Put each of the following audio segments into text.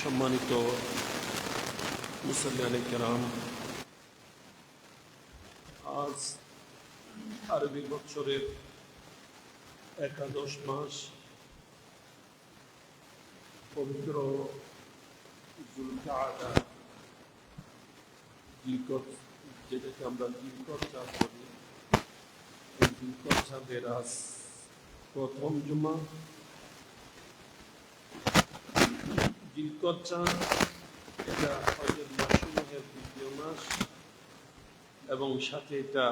সম্মানিত মুসল্লিয়ানে কেরাম, আজ আরবি বছরের একাদশ মাস পবিত্র জুলকাআদা, যেটাকে আমরা জিলকদ চাঁদ বলি, এই জিলকদ চাঁদের আজ প্রথম জুমা। জিলকদ চাঁদ এটা হজের মাসসমূহের দ্বিতীয় মাস এবং সাথে এটা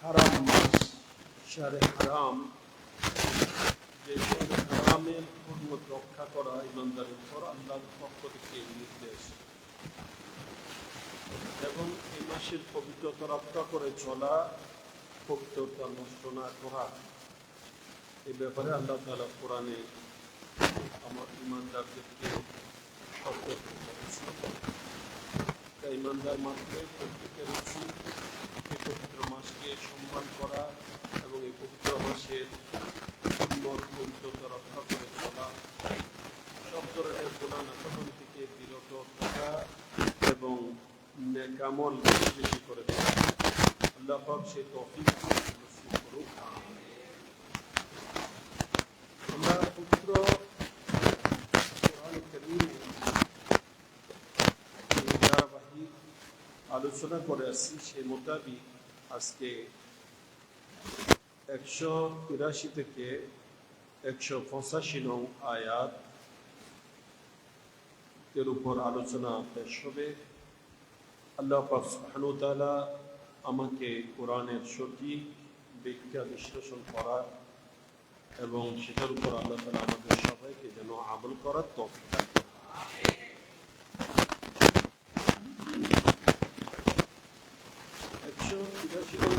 হারাম মাস, শাহরে হারাম। যে শাহরে হারামের হুরমত রক্ষা করা ইমানদারের উপর আল্লাহর পক্ষ থেকে নির্দেশ, এবং এই মাসের পবিত্রতা রক্ষা করে চলা, পবিত্রতা নষ্ট না করা, এই ব্যাপারে আল্লাহ তাআলা কোরআনে আমার ইমানদারদেরকে সতর্ক করেছে। তাই ইমানদার মাত্রে প্রত্যেকের উচিত এই পবিত্র মাসকে সম্মান করা এবং এই পবিত্র মাসের পবিত্রতা রক্ষা করে চলা, সব ধরনের গুনাহ নাফরমানি থেকে বিরত থাকা এবং নেক আমল বেশি বেশি করে করা। আল্লাহ পাক সেই তৌফিক নসিব করুক। আমরা পবিত্র কোরআন কারীমে ধারাবাহিক আলোচনা করে আসছি, সেই মোতাবিক আজকে 183 থেকে 185 নং আয়াত এর উপর আলোচনা পেশ হবে। আল্লাহ পাক সুবহানাহু ওয়া তাআলা আমাকে কোরআনের সঠিক ব্যাখ্যা বিশ্লেষণ করা এবং সেটার উপর আল্লাহ তাআলা আমাদের সবাইকে যেন আমল করার তৌফিক দান করেন।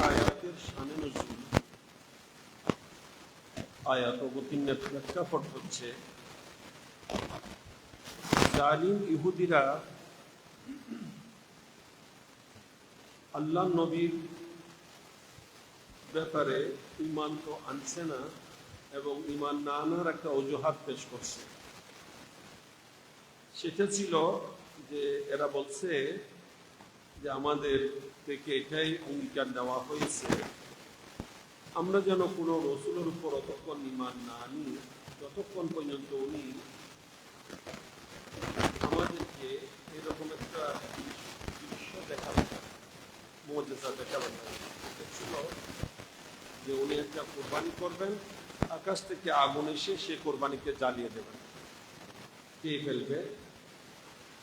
আয়াতের শানে নজুল, আয়াত অবতীর্ণের প্রেক্ষাপট হচ্ছে জালিম ইহুদিরা আল্লাহ নবীর ব্যাপারে ঈমান তো আনছে না এবং ঈমান না আনার একটা অজুহাত পেশ করছে। সেটা ছিল যে এরা বলছে যে আমাদের থেকে এটাই অঙ্গীকার দেওয়া হয়েছে, আমরা যেন কোনো রসুলের উপর অতক্ষণ ঈমান না আনি যতক্ষণ পর্যন্ত উনি আমাদেরকে এরকম একটা দৃশ্য দেখাবেন, মুজিজা দেখাবেন। এটা ছিল যে উনি একটা কোরবানি করবেন, আকাশ থেকে আগুন এসে সে কোরবানিকে জ্বালিয়ে দেবেন, খেয়ে ফেলবে।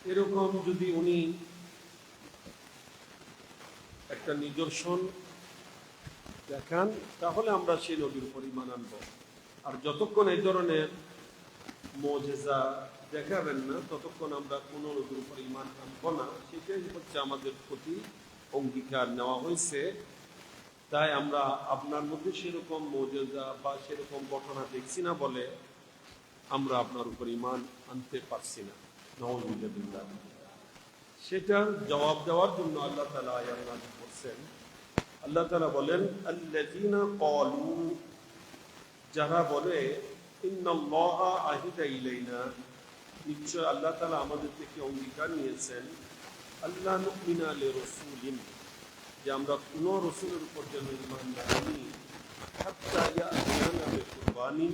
এরকম যদি উনি একটা নিদর্শন দেখান তাহলে আমরা সেই নবীর উপর ঈমান আনব। আর যতক্ষণ এই ধরনের মুজিজা দেখাবেন না ততক্ষণ আমরা কোনো নবীর উপর ঈমান আনব না। সেটাই হচ্ছে আমাদের প্রতি অঙ্গীকার নেওয়া হয়েছে। তাই আমরা আপনার মধ্যে সেরকম মুজিজা বা সেরকম ঘটনা দেখছি না বলে আমরা আপনার উপর ঈমান আনতে পারছি না। নাউযুবিল্লাহ। সেটার জবাব দেওয়ার জন্য আল্লাহ তাআলা আয়াত নাযিল করছেন। আল্লাহ তাআলা বলেন, আল্লাযীনা ক্বালু, যারা বলে, ইন্নাল্লাহা আহিদা ইলাইনা, নিশ্চয় আল্লাহ তাআলা আমাদের থেকে অঙ্গীকার নিয়েছেন, আল্লা নুমিনা লিরাসূলিন, যে আমরা কোনো রসুলের উপর যেন ঈমান না আনি, হাত্তা ইয়াতিয়ানা বিকুরবানিন,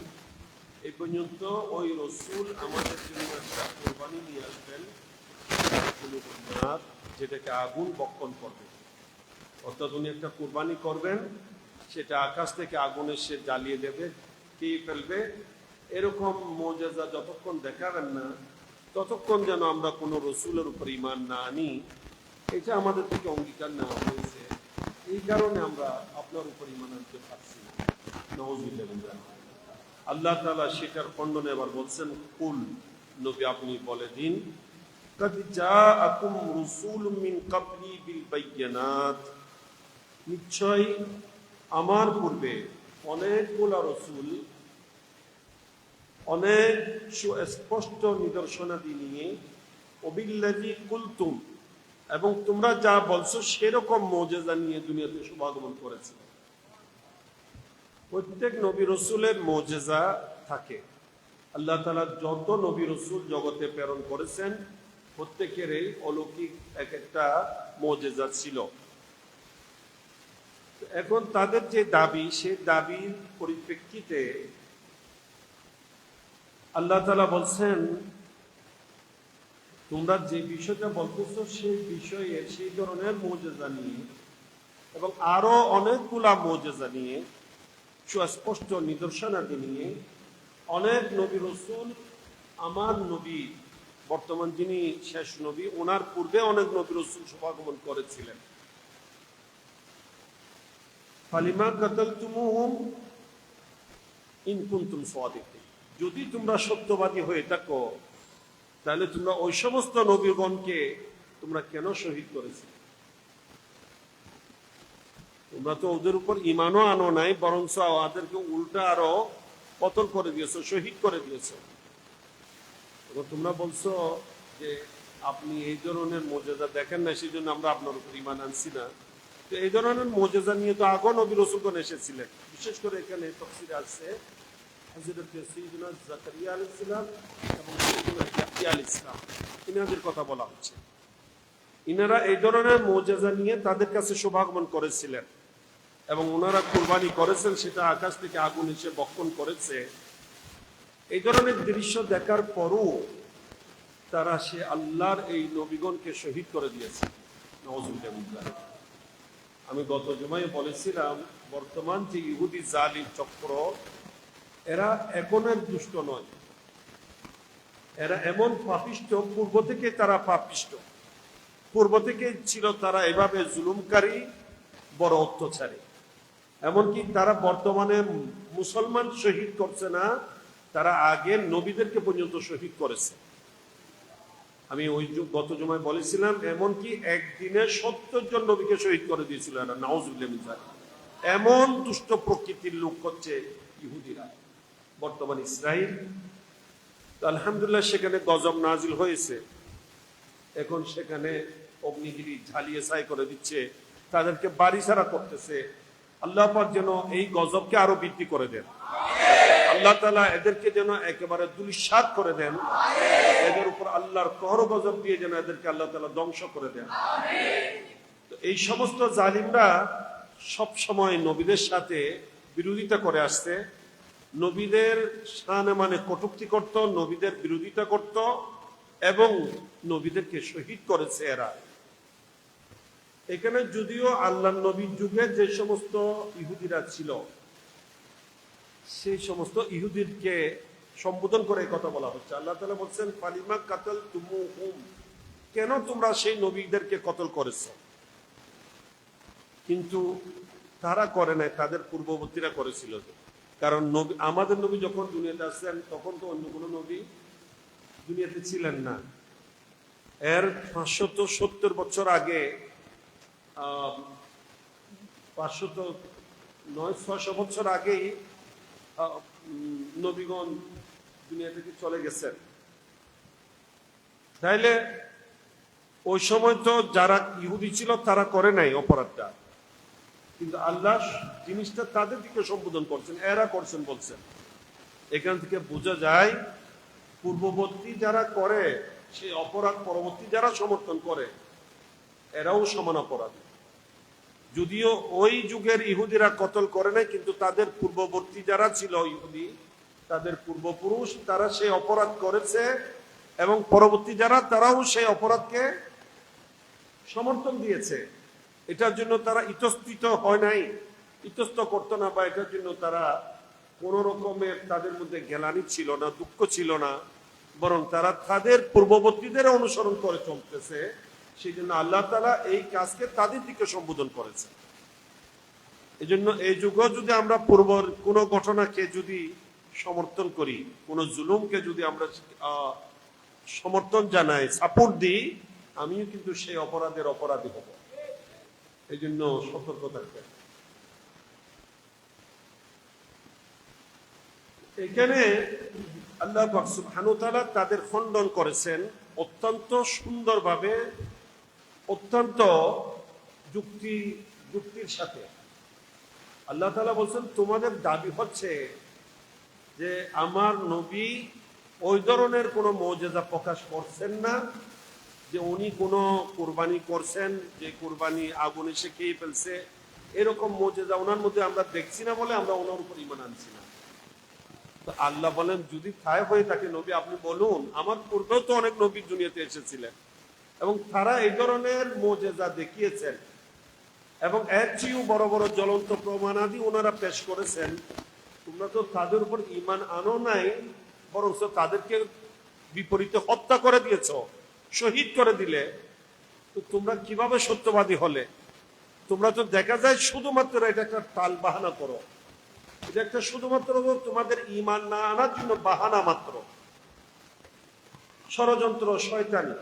এই পর্যন্ত ওই রসুল আমাদের জন্য একটা কোরবানি নিয়ে আসবেন, যেটাকে আগুন বক্ষণ করবে। অর্থাৎ উনি একটা কোরবানি করবেন, সেটা আকাশ থেকে আগুন এসে জ্বালিয়ে দেবে, খেয়ে ফেলবে। এরকম মুজিজা যতক্ষণ দেখাবেন না ততক্ষণ যেন আমরা কোনো রসুলের উপর ঈমান না আনি, এটা আমাদের থেকে অঙ্গীকার নেওয়া হয়েছে। এই কারণে আমরা আপনার উপর ঈমান আনতে পারছি না। নাউযুবিল্লাহ। আল্লাহ তাআলা সেটার খণ্ডনে আবার বলছেন, কুল, নবী আপনি বলে দিন, قد جاءكم رسول من قبلي بالبينات, নিশ্চয় আমার পূর্বে অনেকগুলো রসুল অনেক সুস্পষ্ট নিদর্শনাদি নিয়ে, ওবিল্লাযী কুলতুম, এবং তোমরা যা বলছো সেরকম মুজিজা নিয়ে দুনিয়াতে শুভাগমন করেছে। প্রত্যেক নবী রসুলের মুজিজা থাকে, আল্লাহ তাআলা যত নবী রাসূল জগতে প্রেরণ করেছেন প্রত্যেকেরই অলৌকিক এক একটা মুজিজা ছিল। এখন তাদের যে দাবি, সেই দাবির পরিপ্রেক্ষিতে আল্লাহ তাআলা বলছেন, তোমরা যে বিষয়টা বলতেছো সেই বিষয়ে সেই ধরনের মুজিজা নিয়ে এবং আরো অনেকগুলা মুজিজা নিয়ে, সুস্পষ্ট নিদর্শনাদি নিয়ে অনেক নবী রাসূল, আমার নবী বর্তমান যিনি শেষ নবী, ওনার পূর্বে অনেক নবী রাসূল শুভাগমন করেছিলেন। ফালিমা কাতালতুমুহুম ইন কুনতুম সাদিকিন, যদি তোমরা সত্যবাদী হয়ে থাকো তাহলে তোমরা ওই সমস্ত নবীগণকে তোমরা কেন শহীদ করেছো? তোমরা তো ওদের উপর ঈমানও আনো নাই, বরঞ্চ ওদেরকে উল্টা আরো কতল করে দিয়েছো, শহীদ করে দিয়েছো। এবং তোমরা বলছো যে আপনি এই ধরনের মুজিজা দেখেন না, সেই জন্য আমরা আপনার উপর ঈমান আনছি না। তো এই ধরনের মুজিজা নিয়ে তো আগেও নবী রাসূলগণ এসেছিলেন। বিশেষ করে এখানে তাফসীরে আছে হযরত সাইয়্যিদুনা যাকারিয়া আলাইহিস সালাম এবং সাইয়্যিদুনা ইয়াহইয়া আলাইহিস সালাম, ইনাদের কথা বলা হচ্ছে। ইনারা এই ধরনের মুজিজা নিয়ে তাদের কাছে শুভাগমন করেছিলেন এবং ওনারা কুরবানি করেছেন, সেটা আকাশ থেকে আগুন এসে বক্ষণ করেছে। এই ধরনের দৃশ্য দেখার পরও তারা সে আল্লাহর এই নবীগণকে শহীদ করে দিয়েছে। নাউযুবিল্লাহ। আমি গত জুমায় বলেছিলাম, বর্তমান যে ইহুদি জালিম চক্র, এরা এখনের দুষ্ট নয়, এরা এমন পাপিষ্ট, পূর্ব থেকে তারা পাপিষ্ট, পূর্ব থেকে ছিল তারা এভাবে জুলুমকারী, বড় অত্যাচারী। এমনকি তারা বর্তমানে মুসলমান শহীদ করছে না, তারা আগে নবীদেরকে পর্যন্ত শহীদ করেছে। আমি ওই গত জুমায় বলেছিলাম, এমনকি একদিনে ৭০ জন নবীকে শহীদ করে দিয়েছিল এরা। নাউযুবিল্লাহ। এমন দুষ্ট প্রকৃতির লোক হচ্ছে ইহুদিরা বর্তমান ইসরাইল। আলহামদুলিল্লাহ সেখানে গজব নাজিল হয়েছে, এখন সেখানে অগ্নিগিরি ঝালিয়ে ছাই করে দিচ্ছে, তাদেরকে বাড়ি ছাড়া করতেছে। আল্লাহ পাক যেন এই গজবকে আরো বৃদ্ধি করে দেন, আল্লাহ তাআলা এদেরকে যেন একেবারে ধূলিসাৎ করে দেন, এদের উপর আল্লাহর কহর গজব দিয়ে যেন এদেরকে আল্লাহ তাআলা ধ্বংস করে দেন। তো এই সমস্ত জালিমরা সব সময় নবীদের সাথে বিরোধিতা করে আসছে, নবীদের শানে মানে কটূক্তি করত, নবীদের বিরোধিতা করত এবং নবীদেরকে শহীদ করেছে এরা। এখানে যদিও আল্লাহ নবীর যুগে যে সমস্ত ইহুদিরা ছিল, সেই সমস্ত ইহুদিরকে সম্বোধন করে কথা বলা হচ্ছে। আল্লাহ তাআলা বলছেন, ফালিমা কাতালতুমুহুম, কেন তোমরা সেই নবীদেরকে কতল করেছ? কিন্তু তারা করে নাই, তাদের পূর্ববর্তীরা করেছিল। কারণ নবী, আমাদের নবী যখন দুনিয়াতে আসছেন তখন তো অন্য কোনো নবী দুনিয়াতে ছিলেন না। এর 570 বছর আগে, 509-600 বছর আগেই নবীগণ দুনিয়া থেকে চলে গেছেন। তাইলে ওই সময় তো যারা ইহুদি ছিল তারা করে নাই অপরাধটা, কিন্তু আল্লাহ জিনিসটা তাদের দিকে সম্বোধন করছেন, এরা করছেন বলছেন। এখান থেকে বোঝা যায় পূর্ববর্তী যারা করে সেই অপরাধ পরবর্তী যারা সমর্থন করে এরাও সমান অপরাধী। যদিও ওই যুগের ইহুদিরা কতল করে নাই, কিন্তু তাদের পূর্ববর্তী যারা ছিল ইহুদি, তাদের পূর্বপুরুষ, তারা সেই অপরাধ করেছে এবং পরবর্তী যারা, তারাও সেই অপরাধকে সমর্থন দিয়েছে। এটার জন্য তারা ইতস্তত হয় নাই, ইতস্ত করতো না, বা এটার জন্য তারা কোন রকমের তাদের মধ্যে গ্লানি ছিল না, দুঃখ ছিল না, বরং তারা তাদের পূর্ববর্তীদের অনুসরণ করে চলতেছে। সেই জন্য আল্লাহ তাআলা এই কাজকে তাদের দিকে সম্বোধন করেছে। এই জন্য এই যুগেও যদি আমরা পূর্বর কোন ঘটনাকে যদি সমর্থন করি, কোন জুলুমকে যদি আমরা সমর্থন জানাই, সাপোর্ট দিই, আমিও কিন্তু সেই অপরাধের অপরাধী হব। এই জন্য সতর্ক থাকবেন। এখানে আল্লাহ পাক সুবহানাহু ওয়া তাআলা তাদের খণ্ডন করেছেন অত্যন্ত সুন্দরভাবে, অত্যন্ত যুক্তির সাথে। আল্লাহ তাআলা বলছেন, তোমাদের দাবি হচ্ছে যে আমার নবী ওই ধরনের কোনো মুজিজা প্রকাশ করছেন না যে উনি কোনো কুরবানি করছেন, যে কুরবানি আগুন এসে খেয়ে ফেলছে, এরকম মুজিজা ওনার মধ্যে আমরা দেখছি না বলে আমরা ওনার উপর ঈমান আনছি না। তো আল্লাহ বলেন যদি তাই হয়ে থাকে নবী আপনি বলুন, আমার পূর্বেও তো অনেক নবী দুনিয়াতে এসেছিলেন এবং তারা এই ধরনের মুজিজা দেখিয়েছেন এবং এর চেয়েও বড় বড় জ্বলন্ত প্রমাণাদি ওনারা পেশ করেছেন। তোমরা তো তাদের উপর ঈমান আনো নাই, বরং তাদেরকে বিপরীতে হত্যা করে দিয়েছ, শহীদ করে দিলে। তো তোমরা কিভাবে সত্যবাদী হলে? তোমরা তো দেখা যায় শুধুমাত্র এটা একটা টাল বাহানা করো, এটা একটা শুধুমাত্র তোমাদের ঈমান না আনার জন্য বাহানা মাত্র, ষড়যন্ত্র, শয়তানি।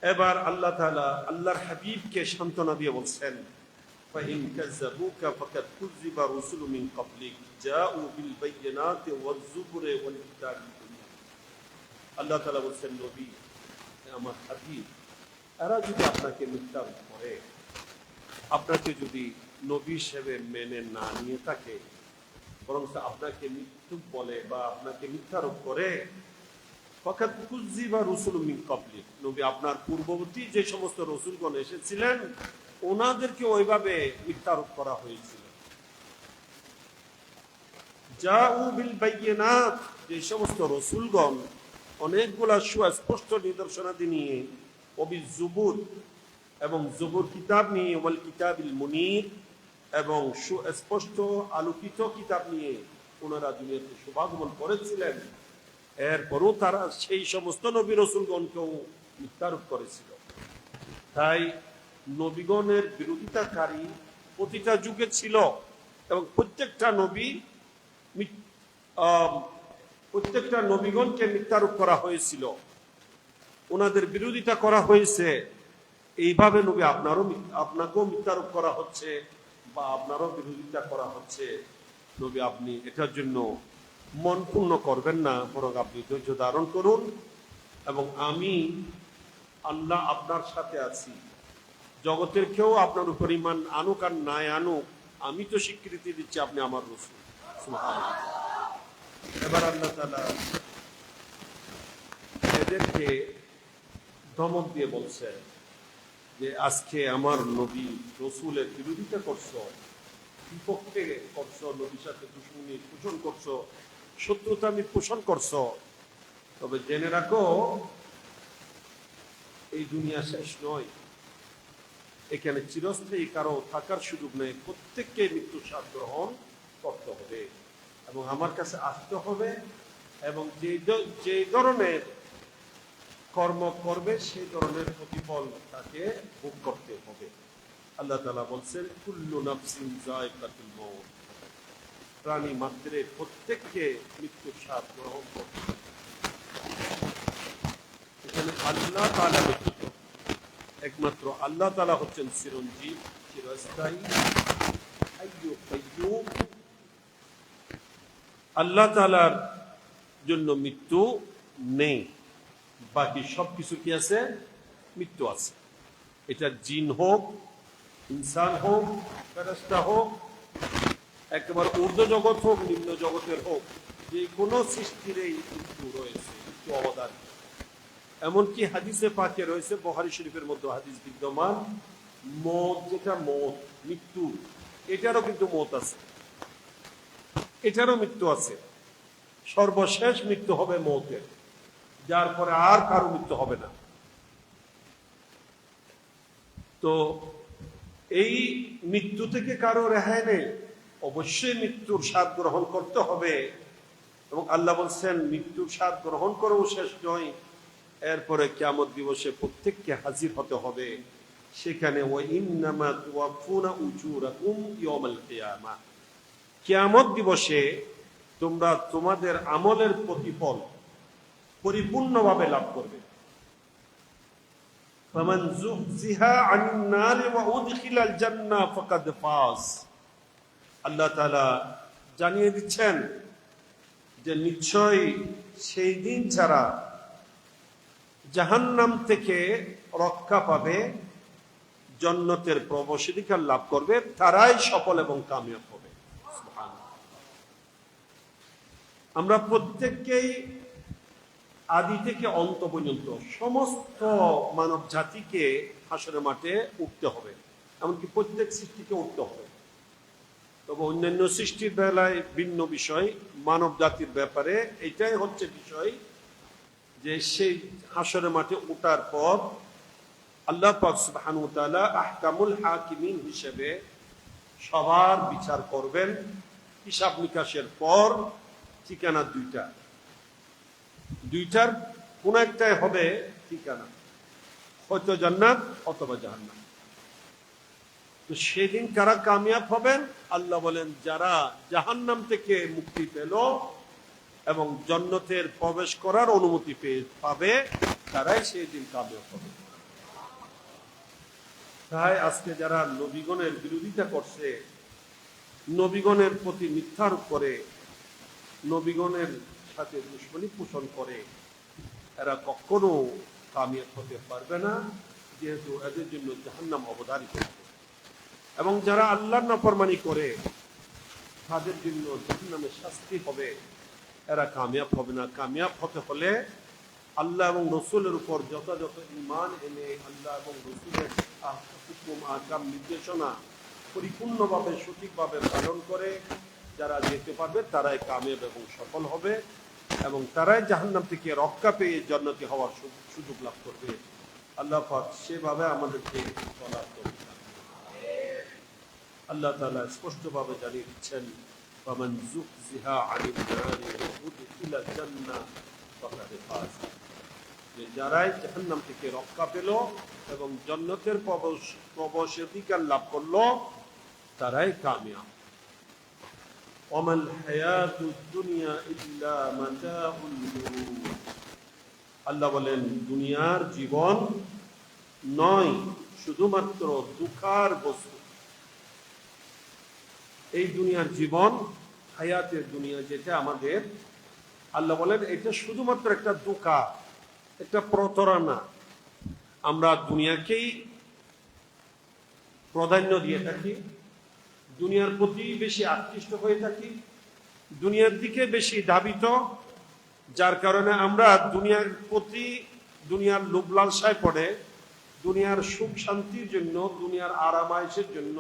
এবার আল্লাহ তাআলা আল্লাহর হাবিবকে সান্ত্বনা দিয়ে বলছেন فإن كذبوك فقد كذب رسل من قبلك جاءوا بالبينات والزبر والكتاب المنير। আল্লাহ তাআলা বলছেন নবী আমার হাবিব, এরা যদি আপনাকে মিথ্যা করে, আপনাকে যদি নবী হিসেবে মেনে না নিয়ে থাকে, বরং আপনাকে মিথ্যুক বলে বা আপনাকে মিথ্যারোপ করে, ফাকাদ কুযযিবা রুসুলুম মিন ক্বাবলিক, নবী আপনার পূর্ববর্তী যে সমস্ত রসুলগণ এসেছিলেন ওনাদেরকে ওইভাবে মিথ্যারোপ করা হয়েছিল। জাউ বিল বাইয়িনাত, যে সমস্ত রসুলগণ অনেকগুলা সুস্পষ্ট নিদর্শনাদি নিয়ে, ওবিল জুবুর এবং জুবুর কিতাব নিয়ে, ওয়াল কিতাবিল মুনির এবং সুস্পষ্ট আলোকিত কিতাব নিয়ে ওনারা দুনিয়াতে শুভাগমন করেছিলেন, এরপরও তারা সেই সমস্ত নবী রসুলগণকেও মিথ্যারোপ করেছিল। তাই নবীগণের বিরোধিতাকারী প্রতিটা যুগে ছিল এবং প্রত্যেকটা নবীগণকে মিথ্যারোপ করা হয়েছিল, ওনাদের বিরোধিতা করা হয়েছে। এইভাবে নবী আপনাকেও মিথ্যারোপ করা হচ্ছে বা আপনারও বিরোধিতা করা হচ্ছে। নবী আপনি এটার জন্য মন পূর্ণ করবেন না, বরং আপনি ধৈর্য ধারণ করুন এবং আমি আল্লাহ আপনার সাথে আছি। জগতের কেউ আপনার উপর ঈমান আনুক আর নাই আনুক, আমি তো স্বীকৃতি দিচ্ছি আপনি আমার রাসূল। সুবহানাল্লাহ। এবার আল্লাহ তাআলা এদেরকে ধমক দিয়ে বলছে যে আজকে আমার নবী রসুলের বিরোধিতা করছো, বিপক্ষে করছো, নবীর সাথে দুশমনি পোষণ করছো, শত্রুতা আমি পোষণ করছো, তবে জেনে রাখো এই দুনিয়া শেষ নয়, এখানে চিরস্থায়ী কারো থাকার সুযোগ নেই। প্রত্যেককে মৃত্যুর স্বাদ গ্রহণ করতে হবে এবং আমার কাছে আসতে হবে এবং যে ধরনের কর্ম করবে সেই ধরনের প্রতিফল তাকে ভোগ করতে হবে। আল্লাহ তাআলা বলছেন কুল্লু নাফসিন যায়কাতুল মউত, প্রাণী মাত্রের প্রত্যেককে মৃত্যুর স্বাদ গ্রহণ করতে হবে। এখানে আল্লাহ তাআলা ব্যতীত একমাত্র আল্লাহ তাআলা হচ্ছেন চিরঞ্জীব, চিরস্থায়ী, হাইয়্যু কাইয়্যুম। আল্লাহ তাআলার জন্য মৃত্যু নেই, বাকি সবকিছু কি আছে? মৃত্যু আছে। এটা জিন হোক, ইনসান হোক, ফেরেশতা হোক, একেবারে ঊর্ধ্ব জগৎ হোক, নিম্ন জগতের হোক, যে কোনো সৃষ্টির এই মৃত্যু রয়েছে, মৃত্যু অবদান। এমনকি হাদিসে পাকে রয়েছে, বুখারী শরীফের মধ্যে হাদিস বিদ্যমান, মওত যেটা মওত মৃত্যু, এটারও কিন্তু মওত আছে, এটারও মৃত্যু আছে। সর্বশেষ মৃত্যু হবে মওতের, যার পরে আর কারো মৃত্যু হবে না। তো এই মৃত্যু থেকে কারো রেহাই নেই, অবশ্যই মৃত্যুর স্বাদ গ্রহণ করতে হবে। এবং আল্লাহ বলছেন মৃত্যুর স্বাদ গ্রহণ করেও শেষ নয়, এরপরে কিয়ামত দিবসে প্রত্যেককে হাজির হতে হবে। সেখানে ওয়া ইন্নামা তুওয়াফুনা উজুরাকুম ইয়াউমাল কিয়ামাহ, কিয়ামত দিবসে তোমরা তোমাদের আমলের প্রতিফল পরিপূর্ণভাবে লাভ করবে। ফামান যুহজিহা আনিন নারি ওয়া উদখিলাল জান্নাহ ফাকাদ ফাজ। আল্লাহ তাআলা জানিয়ে দিচ্ছেন যে নিশ্চয়ই সেই দিন ছাড়া জাহান্নাম থেকে রক্ষা পাবে, জান্নাতের প্রবেশাধিকার লাভ করবে, তারাই সফল এবং কামিয়াব হবে। সুবহানাল্লাহ। আমরা প্রত্যেককেই আদি থেকে অন্ত পর্যন্ত সমস্ত মানব জাতিকে হাসরের মাঠে উঠতে হবে, এমনকি প্রত্যেক সৃষ্টিকে উঠতে হবে। তবে অন্যান্য সৃষ্টির বেলায় ভিন্ন বিষয়, মানব জাতির ব্যাপারে এটাই হচ্ছে বিষয় যে সেই হাসরের মাঠে ওঠার পর আল্লাহ পাক সুবহানাহু ওয়া তাআলা আহকামুল হাকিমিন হিসেবে সবার বিচার করবেন। হিসাব নিকাশের পর ঠিকানা দুইটার কোন একটাই হবে ঠিকানা, হয়তো জান্নাত অথবা জাহান্নাম। তো সেদিন কারা কামিয়াব হবেন? আল্লাহ বলেন যারা জাহান্নাম থেকে মুক্তি পেল এবং জান্নাতের প্রবেশ করার অনুমতি পাবে, তারাই সেই দিন কামিয়াব হবে। তাই আজকে যারা নবীগণের বিরোধিতা করছে, নবীগণের প্রতি মিথ্যারোপ করে, নবীগণের সাথে দুশমনী পোষণ করে, এরা কখনো কামিয়াব হতে পারবে না, যেহেতু এদের জন্য জাহান্নাম অবধারিত। এবং যারা আল্লাহর নাফরমানি করে তাদের জন্য জাহান্নামের শাস্তি হবে, এরা কামিয়াব হবে না। কামিয়াব হতে হলে আল্লাহ এবং রসুলের উপর যথাযথ ঈমান এনে আল্লাহ এবং রসুলের হুকুম আহকাম নির্দেশনা পরিপূর্ণভাবে সঠিকভাবে পালন করে যারা যেতে পারবে তারাই কামিয়াব এবং সফল হবে, এবং তারাই জাহান্নাম থেকে রক্ষা পেয়ে জান্নাতি হওয়ার সুযোগ লাভ করবে। আল্লাহ পাক সেভাবে আমাদেরকে চলার তৌফিক দান করুন। আল্লাহ তাআলা স্পষ্টভাবে জানিয়ে দিচ্ছেন, ফামান যুকজিহা আনিন নারি ওয়া উদখিলাল জান্নাহ ফাকাদ ফাজ, যে যারাই জাহান্নাম থেকে রক্ষা পেল এবং জান্নাতের প্রবেশাধিকার লাভ করলো তারাই কামিয়াব। ওয়ামাল হায়াতুদ দুনিয়া ইল্লা মাতাউল গুরুর, আল্লাহ বলেন দুনিয়ার জীবন নয় শুধুমাত্র দুঃখার বস্তু। এই দুনিয়ার জীবন, হায়াতের দুনিয়া যেটা আমাদের, আল্লাহ বলেন এটা শুধুমাত্র একটা ধোঁকা, একটা প্রতারণা। আমরা দুনিয়াকেই প্রাধান্য দিয়ে থাকি, দুনিয়ার প্রতি বেশি আকৃষ্ট হয়ে থাকি, দুনিয়ার দিকে বেশি ধাবিত, যার কারণে আমরা দুনিয়ার প্রতি, দুনিয়ার লোভ লালসায় পড়ে, দুনিয়ার সুখ শান্তির জন্য, দুনিয়ার আরামায়েশের জন্য,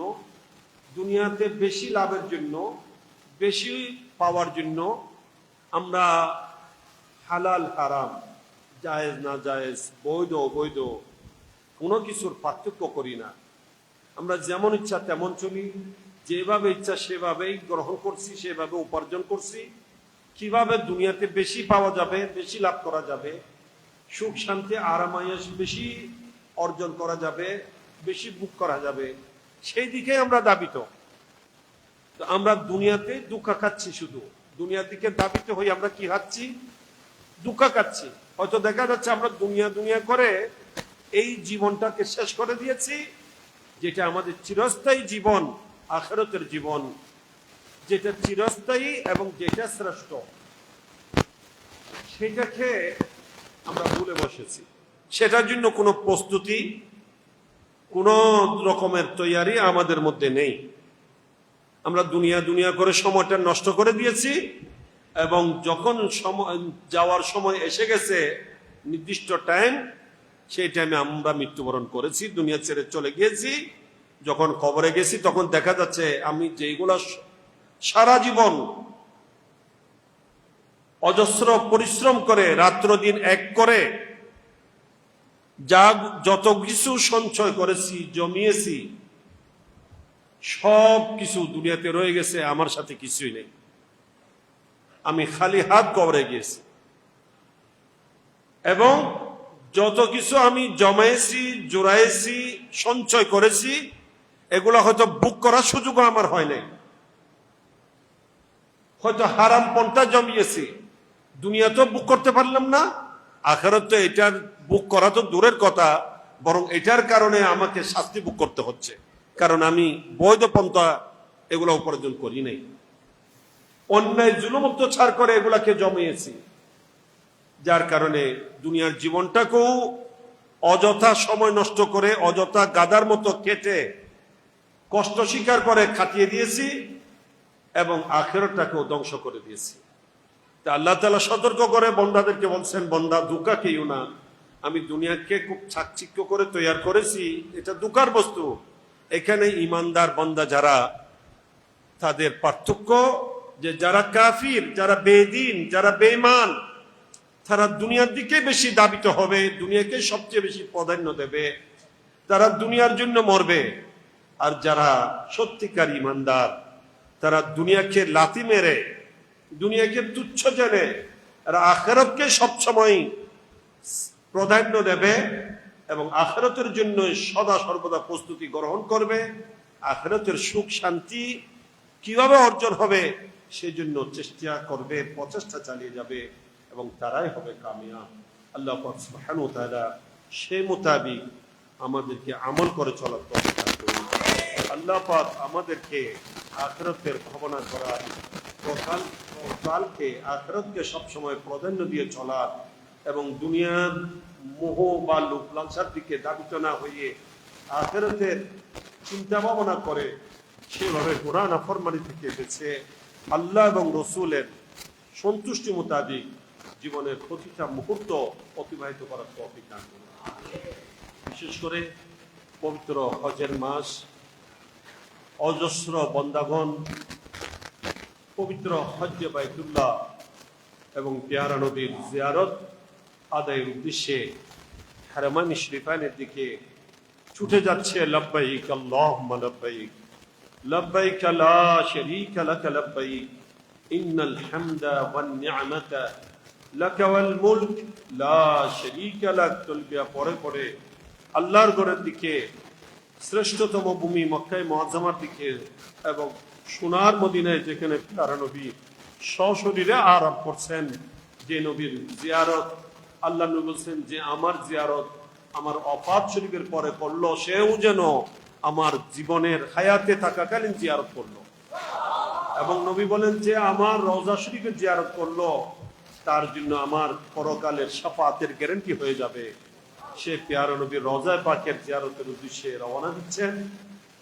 দুনিয়াতে বেশি লাভের জন্য, বেশি পাওয়ার জন্য আমরা হালাল হারাম, জায়েজ না জায়েজ, বৈধ অবৈধ কোনো কিছুর পার্থক্য করি না। আমরা যেমন ইচ্ছা তেমন চলি, যেভাবে ইচ্ছা সেভাবেই গ্রহণ করছি, সেভাবে উপার্জন করছি। কিভাবে দুনিয়াতে বেশি পাওয়া যাবে, বেশি লাভ করা যাবে, সুখ শান্তি আরামায়েশ বেশি অর্জন করা যাবে, বেশি ভোগ করা যাবে, সেই দিকে আমরা ধাবিত। তো আমরা দুনিয়াতে দুঃখ খাচ্ছি, শুধু দুনিয়ার দিকে ধাবিত হই আমরা কি খাচ্ছি? দুঃখ খাচ্ছি। হয়তো দেখা যাচ্ছে আমরা দুনিয়া দুনিয়া করে এই জীবনটাকে শেষ করে দিয়েছি, যেটা আমাদের চিরস্থায়ী জীবন, আখিরাতের জীবন, যেটা চিরস্থায়ী এবং যেটা শ্রেষ্ঠ, সেটাকে আমরা ভুলে বসেছি। সেটার জন্য কোনো প্রস্তুতি, কোন রকমের তৈয়ারি আমাদের মধ্যে নেই। আমরা দুনিয়া দুনিয়া করে সময়টা নষ্ট করে দিয়েছি, এবং যখন যাওয়ার সময় এসে গেছে, নির্দিষ্ট টাইম, সেই টাইমে আমরা মৃত্যুবরণ করেছি, দুনিয়া ছেড়ে চলে গিয়েছি। যখন কবরে গেছি তখন দেখা যাচ্ছে আমি যেগুলা সারা জীবন অজস্র পরিশ্রম করে রাত্র দিন এক করে যা যত কিছু সঞ্চয় করেছি, জমিয়েছি, সব কিছু দুনিয়াতে রয়ে গেছে, আমার সাথে কিছুই নেই। আমি খালি হাত কবরে গিয়েছি, এবং যত কিছু আমি জমাইছি, জোড়াইছি, সঞ্চয় করেছি, এগুলো হয়তো বুক করার সুযোগ আমার হয় নাই। হয়তো হারাম পন্থা জমিয়েছি, দুনিয়া তো বুক করতে পারলাম না, আখিরাত তো এটার বুক করা তো দূরের কথা, বরং এটার কারণে আমাকে শাস্তি বুক করতে হচ্ছে, কারণ আমি বৈধ পন্থা এগুলো উপার্জন করি নাই, অন্যায় জুলুমুক্ত ছাড় করে এগুলাকে জমিয়েছি। যার কারণে দুনিয়ার জীবনটাকেও অযথা সময় নষ্ট করে, অযথা গাদার মতো কেটে, কষ্ট স্বীকার করে কাটিয়ে দিয়েছি, এবং আখিরাতটাকেও ধ্বংস করে দিয়েছি। তা আল্লাহ তাআলা সতর্ক করে বন্দাদেরকে বলছেন, বন্দা ধোঁকা খেও না, আমি দুনিয়াকে খুব চাকচিক্য করে তৈরি করেছি, এটা ধোঁকার বস্তু। এখানে ইমানদার বান্দা যারা, তাদের পার্থক্য যে যারা কাফির, যারা বেদিন, যারা বেঈমান, তারা দুনিয়ার দিকে বেশি দাবিত হবে, দুনিয়াকে সবচেয়ে বেশি প্রাধান্য দেবে, তারা দুনিয়ার জন্য মরবে। আর যারা সত্যিকার ইমানদার, তারা দুনিয়াকে লাথি মেরে, দুনিয়াকে তুচ্ছ জেনে আর আখিরাতকে সবসময় প্রাধান্য দেবে এবং আখিরাতের জন্য সদা সর্বদা প্রস্তুতি গ্রহণ করবে। আখিরাতের সুখ শান্তি কিভাবে অর্জন হবে সেজন্য চেষ্টা করবে, প্রচেষ্টা চালিয়ে যাবে এবং তারাই হবে কামিয়াব। আল্লাহ পাক সুবহানাহু ওয়া তাআলা সেই মোতাবিক আমাদেরকে আমল করে চলার তৌফিক দান করুন। আল্লাহ পাক আমাদেরকে আখিরাতের ভাবনা করার, কালকে আখিরাতকে সবসময় প্রাধান্য দিয়ে চলার এবং দুনিয়ার মোহ বা লোভ লালসার দিকে দাবিত না হয়ে আখিরাতের চিন্তা ভাবনা করে সেভাবে গুনাহ নাফরমানি থেকে বেঁচে আল্লাহ এবং রসুলের সন্তুষ্টি মোতাবিক জীবনের প্রতিটা মুহূর্ত অতিবাহিত করার তৌফিক দান করুন। বিশেষ করে পবিত্র হজের মাস, অজস্র বন্দাগণ পবিত্র হজ্জে বাইতুল্লাহ এবং পেয়ারা নবীর জিয়ারত আদায়ের উদ্দেশ্যে হারামাইন শরীফাইনের দিকে ছুটে যাচ্ছে। লব্বাইক আল্লাহুম্মা লব্বাইক, লব্বাইক লা শারীকা লাক লব্বাইক, ইন্নাল হামদা ওয়ান নি'মাতা লাক ওয়াল মুলক লা শারীকা লাক। তলবিয়া পড়ে পড়ে আল্লাহর ঘরের দিকে, শ্রেষ্ঠতম ভূমি মক্কায়ে মুআজ্জামার দিকে এবং সোনার মদিনায় যেখানে প্যারা নবী সশরীরে আরাম করছেন, যে নবীর জিয়ারত আল্লাহ নবী বলছেন যে আমার জিয়ারত আমার ওফাত শরীফের পরে করলো, সেও যেন আমার জীবনের হায়াতে থাকাকালীন জিয়ারত করলো। এবং নবী বলেন যে আমার রওজা শরীফের জিয়ারত করলো, তার জন্য আমার পরকালের শাফাতের গ্যারান্টি হয়ে যাবে। সে পেয়ারা নবীর রওজা পাকের জিয়ারতের উদ্দেশ্যে রওনা দিচ্ছেন।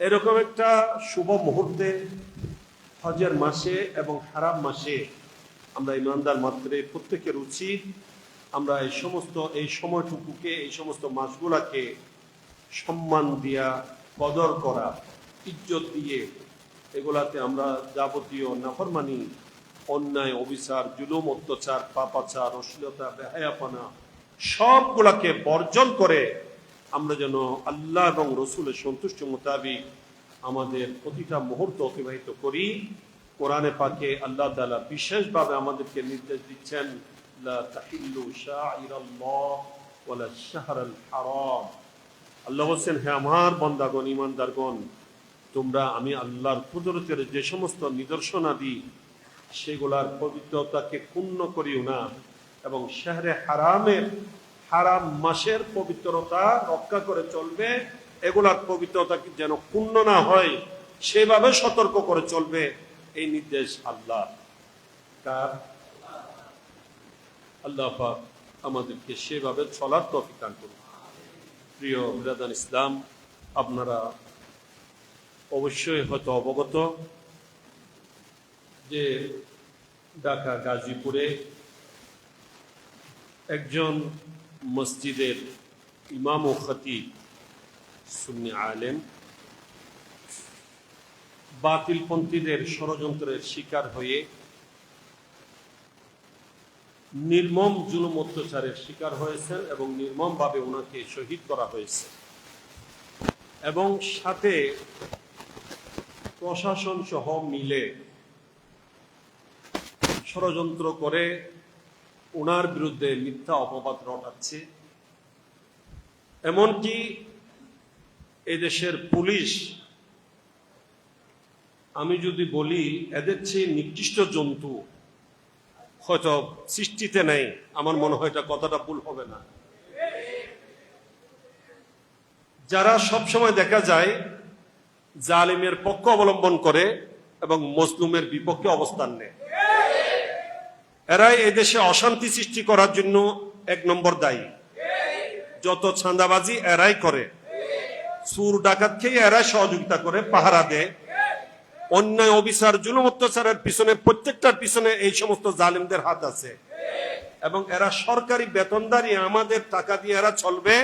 এরকম একটা শুভ মুহূর্তে হজের মাসে এবং হারাম মাসে আমরা ইমানদার মাত্রে প্রত্যেকের উচিত আমরা এই সময়টুকুকে, এই সমস্ত মাসগুলাকে সম্মান দিয়া, কদর করা, ইজ্জত দিয়ে এগুলাতে আমরা যাবতীয় নাফরমানি, অন্যায়, অবিচার, জুলুম, অত্যাচার, পাপাচার, অশ্লীলতা, বেহায়াপনা সবগুলাকে বর্জন করে আমরা যেন আল্লাহ এবং রসুলের সন্তুষ্টি মোতাবিক আমাদের প্রতিটা মুহূর্ত অতিবাহিত করি। কোরআনে পাকে আল্লাহ তাআলা বিশেষভাবে আমাদেরকে নির্দেশ দিচ্ছেন, লা তাহিল্লু শাইরাল্লাহ ওয়ালা শাহরাল হারাম। আল্লাহ বলছেন, হে আমার বান্দাগণ, ঈমানদারগণ, তোমরা আমি আল্লাহর কুদরতের যে সমস্ত নিদর্শনাদি সেগুলার পবিত্রতাকে ক্ষুণ্ণ করিও না এবং শাহরে হারামের, হারাম মাসের পবিত্রতা রক্ষা করে চলবে। এগুলার পবিত্রতা যেন ক্ষুণ্ণ না হয় সেভাবে সতর্ক করে চলবে। এই নির্দেশ আল্লাহ কার? আল্লাহ পাক আমাদেরকে সেভাবে চলার তৌফিক দান করুন। প্রিয় বিরাদান ইসলাম, আপনারা অবশ্যই হয়তো অবগত যে ঢাকা গাজীপুরে একজন মসজিদের ইমাম ও খতিব, সুন্নি আলেম, বাতিলপন্থীদের ষড়যন্ত্রের শিকার হয়ে নির্মম জুলুম অত্যাচারের শিকার হয়েছেন এবং নির্মমভাবে ওনাকে শহীদ করা হয়েছে। এবং সাথে প্রশাসন সহ মিলে ষড়যন্ত্র করে ওনার বিরুদ্ধে মিথ্যা অপবাদ রটাচ্ছে। এমনকি এদেশের পুলিশ, আমি যদি বলি এদের চেয়ে নিকৃষ্ট জন্তু হয়তো সৃষ্টিতে নেই, আমার মনে হয় এটা কথাটা ভুল হবে না। যারা সবসময় দেখা যায় জালিমের পক্ষ অবলম্বন করে এবং মজলুমের বিপক্ষে অবস্থান নেয়, এরাই এদেশে অশান্তি সৃষ্টি করার জন্য এক নম্বর দায়ী। যত চাঁদাবাজি এরাই করে, চুর ডাকাতকে এরাই সহযোগিতা করে, পাহারা দেয়। অন্যায় অবিচার জুলুম অত্যাচারের পিছনে প্রত্যেকটার পিছনে এই সমস্ত জালিমদের হাত আছে এবং এরা সরকারি বেতনদারি, আমাদের টাকা দিয়ে এরা চলবে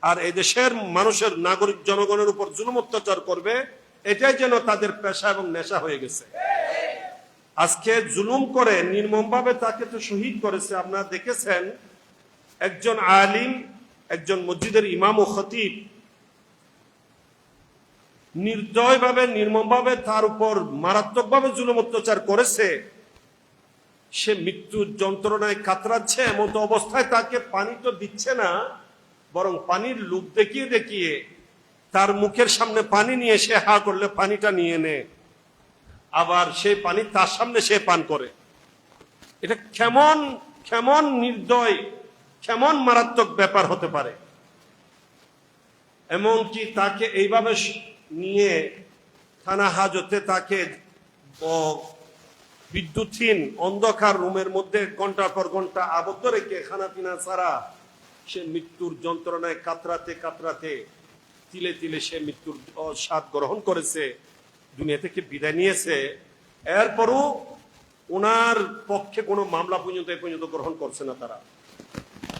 আর এদেশের মানুষের নাগরিক জনগণের উপর জুলুম অত্যাচার করবে। এটাই যেন তাদের পেশা এবং নেশা হয়ে গেছে। আজকে জুলুম করে নির্মমভাবে তাকে তো শহীদ করেছে। আপনারা দেখেছেন একজন আলিম, একজন মসজিদের ইমাম ও খতিব নির্দয়ভাবে নির্মমভাবে তার উপর মারাত্মকভাবে জুলুম অত্যাচার করেছে। সে মৃত্যুর যন্ত্রণায় কাতরাচ্ছে, এমন অবস্থায় তাকে পানি তো দিচ্ছে না, বরং পানির লোভ দেখিয়ে দেখিয়ে তার মুখের সামনে পানি নিয়ে সে হা করলে পানিটা নিয়ে নে, আবার সেই পানি তার সামনে সে পান করে। এটা কেমন কেমন নির্দয়, কেমন মারাত্মক ব্যাপার হতে পারে। এমনকি তাকে এইভাবে নিয়ে থানা হাজতে তাকে বিদ্যুৎহীন অন্ধকার রুমের মধ্যে ঘন্টার পর ঘন্টা আবদ্ধ রেখে খানা পিনা ছাড়া সে মৃত্যুর যন্ত্রণায় কাতরাতে কাতরাতে তিলে তিলে সে মৃত্যুর স্বাদ গ্রহণ করেছে, দুনিয়া থেকে বিদায় নিয়েছে। এরপরও ওনার পক্ষে কোনো মামলা পর্যন্ত এ পর্যন্ত গ্রহণ করছে না তারা।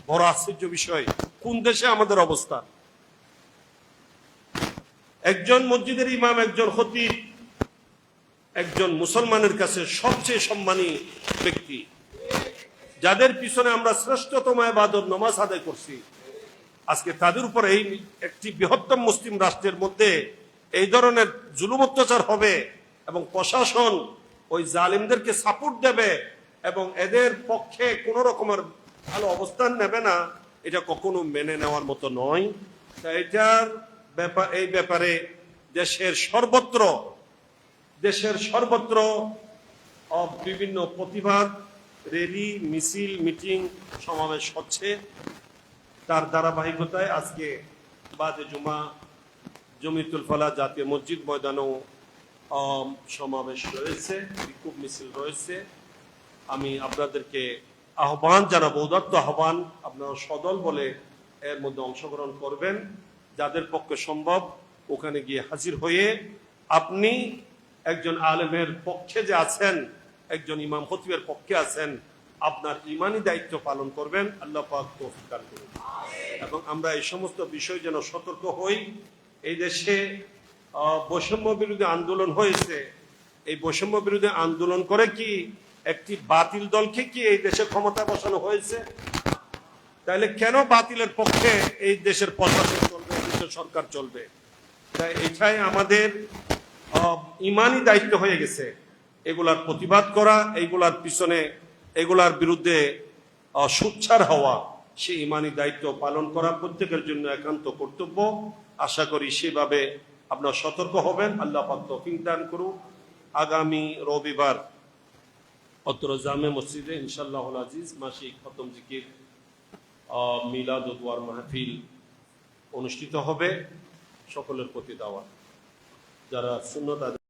বড় আশ্চর্য বিষয়, কোন দেশে আমাদের অবস্থা। একজন মসজিদের ইমাম, একজন খতিব, একজন মুসলমানের কাছে সবচেয়ে সম্মানী ব্যক্তি, যাদের পিছনে আমরা শ্রেষ্ঠতম ইবাদত নামাজ আদায় করছি, আজকে তাদের উপর এই একটি বৃহত্তম মুসলিম রাষ্ট্রের মধ্যে এই ধরনের জুলুম অত্যাচার হবে এবং প্রশাসন ওই জালিমদেরকে সাপোর্ট দেবে এবং এদের পক্ষে কোন রকমের ভালো অবস্থান নেবে না, এটা কখনো মেনে নেওয়ার মতো নয়। এটার ব্যাপার, এই ব্যাপারে দেশের সর্বত্র বিভিন্ন প্রতিবাদ, র্যালি, মিছিল, মিটিং, সমাবেশ হচ্ছে। তার ধারাবাহিকতায় আজকে বাদে জুমা জমিয়তুল ফালাহ জাতীয় মসজিদ ময়দানেও সমাবেশ রয়েছে, বিক্ষোভ মিছিল রয়েছে। আমি আপনাদেরকে আহ্বান জানাবো, উদাত্ত আহ্বান, আপনারা সদল বলে এর মধ্যে অংশগ্রহণ করবেন। যাদের পক্ষে সম্ভব ওখানে গিয়ে হাজির হয়ে আপনি একজন আলেমের পক্ষে যে আছেন, একজন ইমাম খতিবের পক্ষে আছেন, আপনার ইমানি দায়িত্ব পালন করবেন। আল্লাহ পাক তৌফিক দান করুন এবং আমরা এই সমস্ত বিষয় যেন সতর্ক হই। এই দেশে বৈষম্য বিরোধী আন্দোলন হয়েছে, এই বৈষম্য বিরোধী আন্দোলন করে কি একটি বাতিল দলকে কি এই দেশে ক্ষমতা বসানো হয়েছে? তাহলে কেন বাতিলের পক্ষে এই দেশের প্রশাসন চলবে, দেশের সরকার চলবে? তাই এটাই আমাদের ইমানি দায়িত্ব হয়ে গেছে, এগুলার প্রতিবাদ করা, এইগুলার পিছনে, এগুলার বিরুদ্ধে সোচ্চার হওয়া, সেই ইমানি দায়িত্ব পালন করা প্রত্যেকের জন্য একান্ত কর্তব্য। আশা করি সেভাবে আপনারা সতর্ক হবেন। আল্লাহ পাক তৌফিক দান করুন। আগামী রবিবার অত্র জামে মসজিদে ইনশাআল্লাহুল আজিজ মাসিক খতম জিকির মিলাদ ও দোয়ার মাহফিল অনুষ্ঠিত হবে। সকলের প্রতি দাওয়াত, যারা সুন্নত